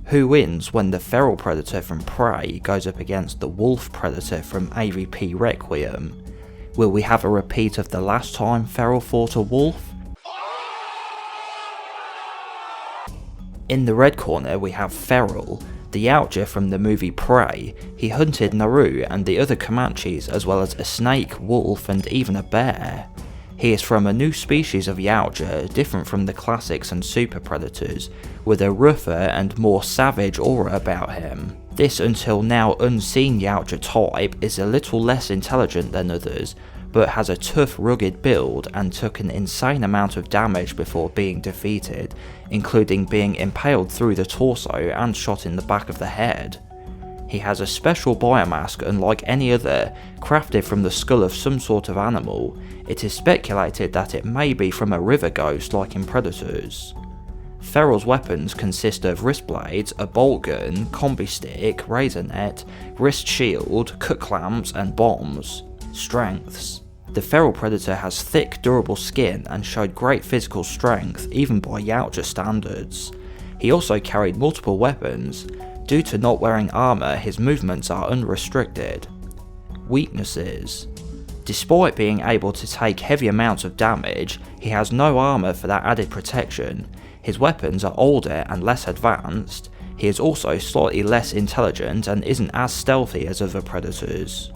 Who wins when the feral predator from Prey goes up against the wolf predator from AVP Requiem? Will we have a repeat of the last time feral fought a wolf? In the red corner we have Feral, the Yautja from the movie Prey. He hunted Naru and the other Comanches, as well as a snake, wolf and even a bear. He is from a new species of Yautja, different from the classics and super predators, with a rougher and more savage aura about him. This until now unseen Yautja-type is a little less intelligent than others, but has a tough, rugged build and took an insane amount of damage before being defeated, including being impaled through the torso and shot in the back of the head. He has a special biomask unlike any other, crafted from the skull of some sort of animal. It is speculated that it may be from a RiverGhost like in Predators. Feral's weapons consist of wrist blades, a bolt gun, combi stick, razor net, wrist shield, cut clamps and bombs. Strengths. The feral predator has thick, durable skin and showed great physical strength even by Yautja standards. He also carried multiple weapons. Due to not wearing armour, his movements are unrestricted. Weaknesses. Despite being able to take heavy amounts of damage, he has no armour for that added protection. His weapons are older and less advanced. He is also slightly less intelligent and isn't as stealthy as other predators.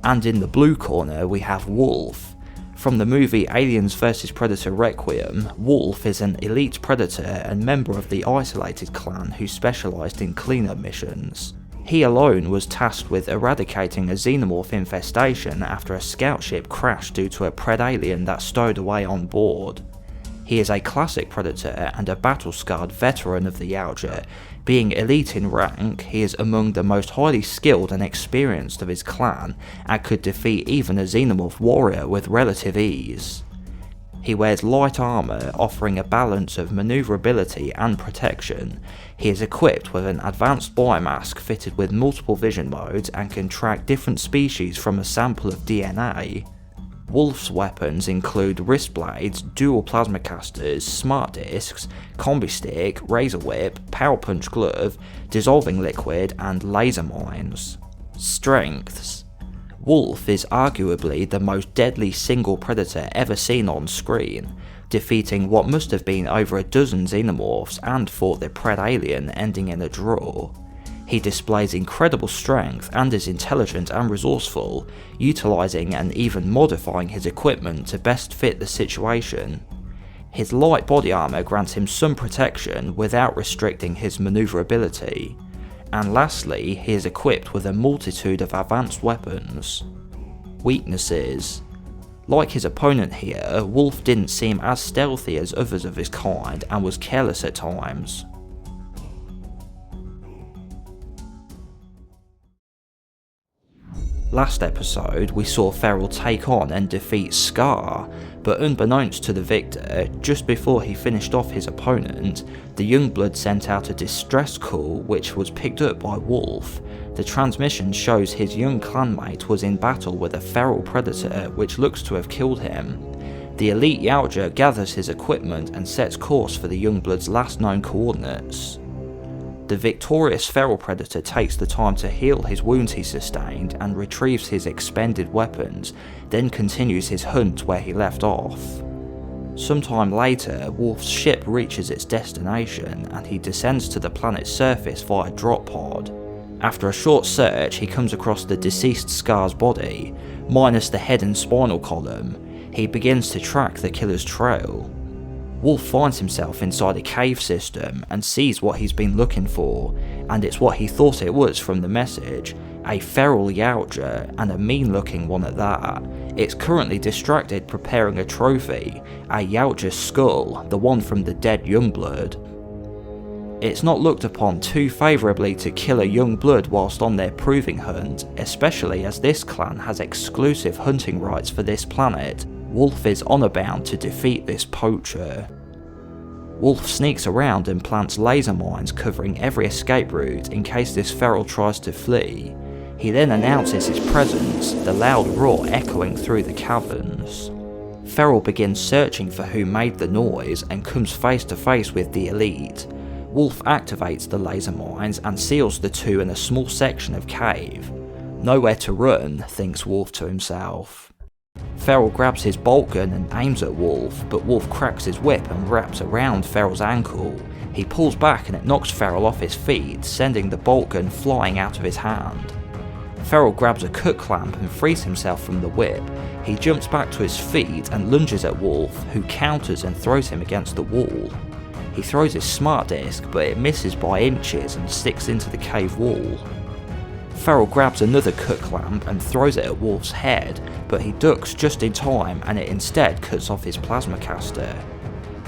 And in the blue corner we have Wolf. From the movie Aliens vs Predator Requiem, Wolf is an elite predator and member of the Isolated clan who specialised in cleanup missions. He alone was tasked with eradicating a xenomorph infestation after a scout ship crashed due to a predalien that stowed away on board. He is a classic predator and a battle-scarred veteran of the Yautja. Being elite in rank, he is among the most highly skilled and experienced of his clan and could defeat even a xenomorph warrior with relative ease. He wears light armour, offering a balance of manoeuvrability and protection. He is equipped with an advanced biomask fitted with multiple vision modes and can track different species from a sample of DNA. Wolf's weapons include wrist blades, dual plasma casters, smart discs, combi stick, razor whip, power punch glove, dissolving liquid and laser mines. Strengths. Wolf is arguably the most deadly single predator ever seen on screen, defeating what must have been over a dozen xenomorphs and fought the predalien, ending in a draw. He displays incredible strength and is intelligent and resourceful, utilising and even modifying his equipment to best fit the situation. His light body armour grants him some protection without restricting his manoeuvrability. And lastly, he is equipped with a multitude of advanced weapons. Weaknesses. Like his opponent here, Wolf didn't seem as stealthy as others of his kind and was careless at times. Last episode, we saw Feral take on and defeat Scar, but unbeknownst to the victor, just before he finished off his opponent, the Youngblood sent out a distress call which was picked up by Wolf. The transmission shows his young clanmate was in battle with a feral predator which looks to have killed him. The elite Yautja gathers his equipment and sets course for the Youngblood's last known coordinates. The victorious feral predator takes the time to heal his wounds he sustained and retrieves his expended weapons, then continues his hunt where he left off. Sometime later, Wolf's ship reaches its destination and he descends to the planet's surface via drop pod. After a short search, he comes across the deceased Scar's body, minus the head and spinal column. He begins to track the killer's trail. Wolf finds himself inside a cave system and sees what he's been looking for, and it's what he thought it was from the message, a feral Yautja, and a mean looking one at that. It's currently distracted preparing a trophy, a Yautja skull, the one from the dead Youngblood. It's not looked upon too favourably to kill a Youngblood whilst on their proving hunt, especially as this clan has exclusive hunting rights for this planet. Wolf is honour bound to defeat this poacher. Wolf sneaks around and plants laser mines covering every escape route in case this feral tries to flee. He then announces his presence, the loud roar echoing through the caverns. Feral begins searching for who made the noise and comes face to face with the elite. Wolf activates the laser mines and seals the two in a small section of cave. Nowhere to run, thinks Wolf to himself. Feral grabs his bolt gun and aims at Wolf, but Wolf cracks his whip and wraps around Feral's ankle. He pulls back and it knocks Feral off his feet, sending the bolt gun flying out of his hand. Feral grabs a cut clamp and frees himself from the whip. He jumps back to his feet and lunges at Wolf, who counters and throws him against the wall. He throws his smart disc, but it misses by inches and sticks into the cave wall. Feral grabs another cut clamp and throws it at Wolf's head, but he ducks just in time and it instead cuts off his plasma caster.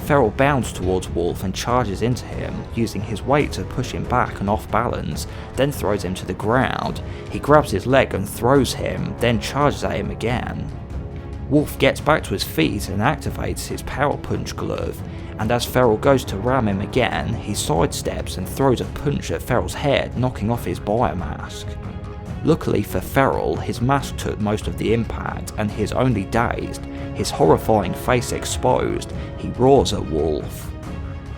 Feral bounds towards Wolf and charges into him, using his weight to push him back and off balance, then throws him to the ground. He grabs his leg and throws him, then charges at him again. Wolf gets back to his feet and activates his power punch glove, and as Feral goes to ram him again, he sidesteps and throws a punch at Feral's head, knocking off his biomask. Luckily for Feral, his mask took most of the impact and he is only dazed, his horrifying face exposed. He roars at Wolf.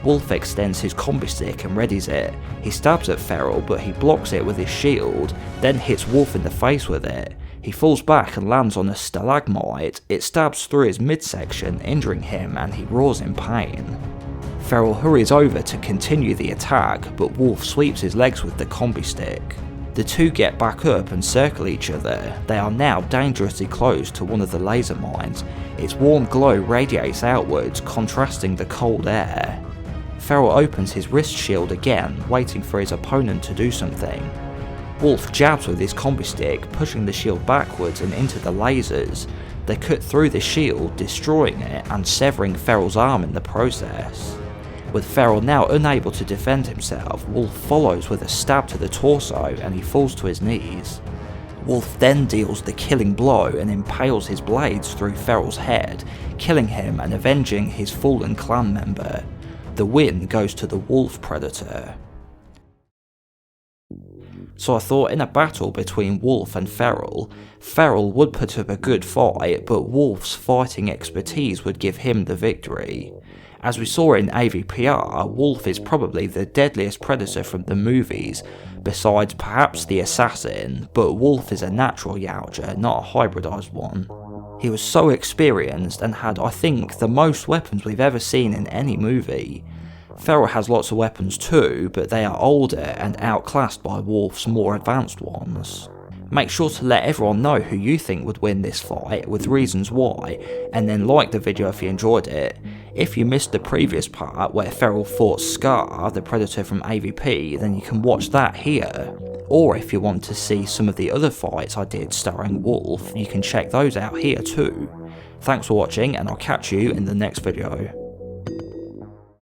Wolf extends his combi stick and readies it. He stabs at Feral, but he blocks it with his shield, then hits Wolf in the face with it. He falls back and lands on a stalagmite. It stabs through his midsection, injuring him, and he roars in pain. Feral hurries over to continue the attack, but Wolf sweeps his legs with the combi stick. The two get back up and circle each other. They are now dangerously close to one of the laser mines. Its warm glow radiates outwards, contrasting the cold air. Feral opens his wrist shield again, waiting for his opponent to do something. Wolf jabs with his combi stick, pushing the shield backwards and into the lasers. They cut through the shield, destroying it and severing Feral's arm in the process. With Feral now unable to defend himself, Wolf follows with a stab to the torso and he falls to his knees. Wolf then deals the killing blow and impales his blades through Feral's head, killing him and avenging his fallen clan member. The win goes to the Wolf Predator. So I thought in a battle between Wolf and Feral, Feral would put up a good fight, but Wolf's fighting expertise would give him the victory. As we saw in AVPR, Wolf is probably the deadliest predator from the movies, besides perhaps the assassin, but Wolf is a natural Yautja, not a hybridized one. He was so experienced and had, I think, the most weapons we've ever seen in any movie. Feral has lots of weapons too, but they are older and outclassed by Wolf's more advanced ones. Make sure to let everyone know who you think would win this fight with reasons why, and then like the video if you enjoyed it. If you missed the previous part where Feral fought Scar, the predator from AVP, then you can watch that here. Or if you want to see some of the other fights I did starring Wolf, you can check those out here too. Thanks for watching and I'll catch you in the next video.